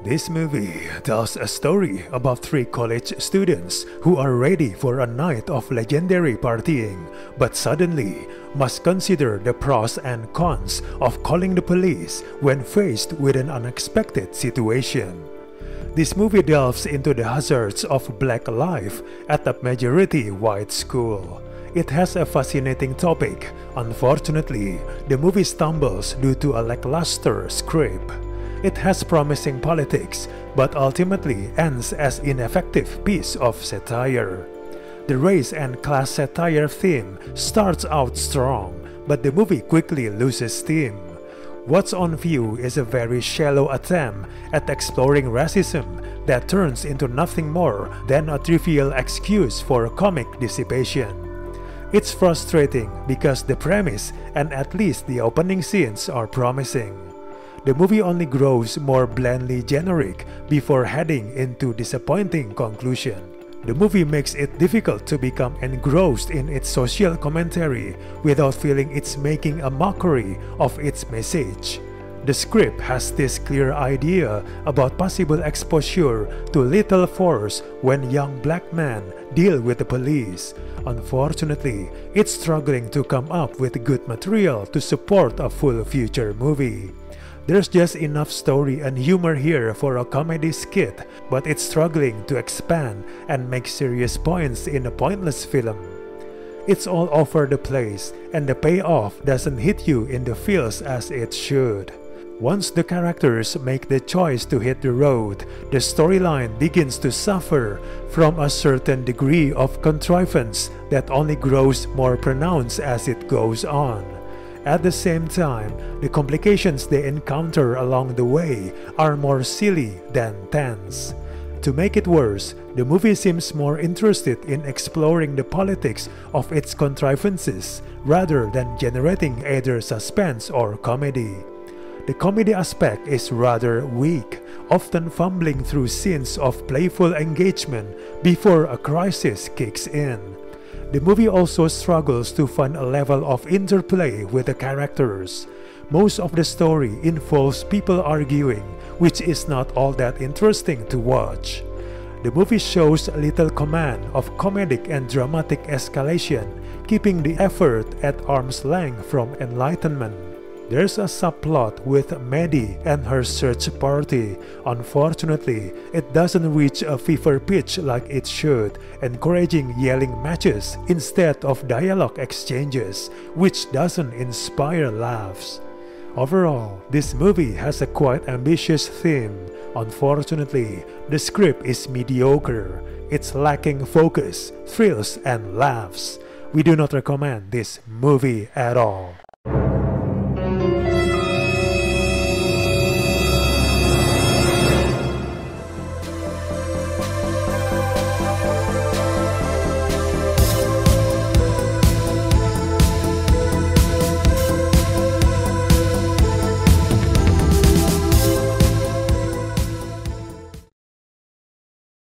This movie tells a story about three college students who are ready for a night of legendary partying, but suddenly must consider the pros and cons of calling the police when faced with an unexpected situation. This movie delves into the hazards of black life at a majority white school. It has a fascinating topic. Unfortunately, the movie stumbles due to a lackluster script. It has promising politics, but ultimately ends as an ineffective piece of satire. The race and class satire theme starts out strong, but the movie quickly loses steam. What's on view is a very shallow attempt at exploring racism that turns into nothing more than a trivial excuse for comic dissipation. It's frustrating because the premise and at least the opening scenes are promising. The movie only grows more blandly generic before heading into disappointing conclusion. The movie makes it difficult to become engrossed in its social commentary without feeling it's making a mockery of its message. The script has this clear idea about possible exposure to lethal force when young black men deal with the police. Unfortunately, it's struggling to come up with good material to support a full feature movie. There's just enough story and humor here for a comedy skit, but it's struggling to expand and make serious points in a pointless film. It's all over the place, and the payoff doesn't hit you in the feels as it should. Once the characters make the choice to hit the road, the storyline begins to suffer from a certain degree of contrivance that only grows more pronounced as it goes on. At the same time, the complications they encounter along the way are more silly than tense. To make it worse, the movie seems more interested in exploring the politics of its contrivances rather than generating either suspense or comedy. The comedy aspect is rather weak, often fumbling through scenes of playful engagement before a crisis kicks in. The movie also struggles to find a level of interplay with the characters. Most of the story involves people arguing, which is not all that interesting to watch. The movie shows little command of comedic and dramatic escalation, keeping the effort at arm's length from enlightenment. There's a subplot with Maddie and her search party. Unfortunately, it doesn't reach a fever pitch like it should, encouraging yelling matches instead of dialogue exchanges, which doesn't inspire laughs. Overall, this movie has a quite ambitious theme. Unfortunately, the script is mediocre. It's lacking focus, thrills, and laughs. We do not recommend this movie at all.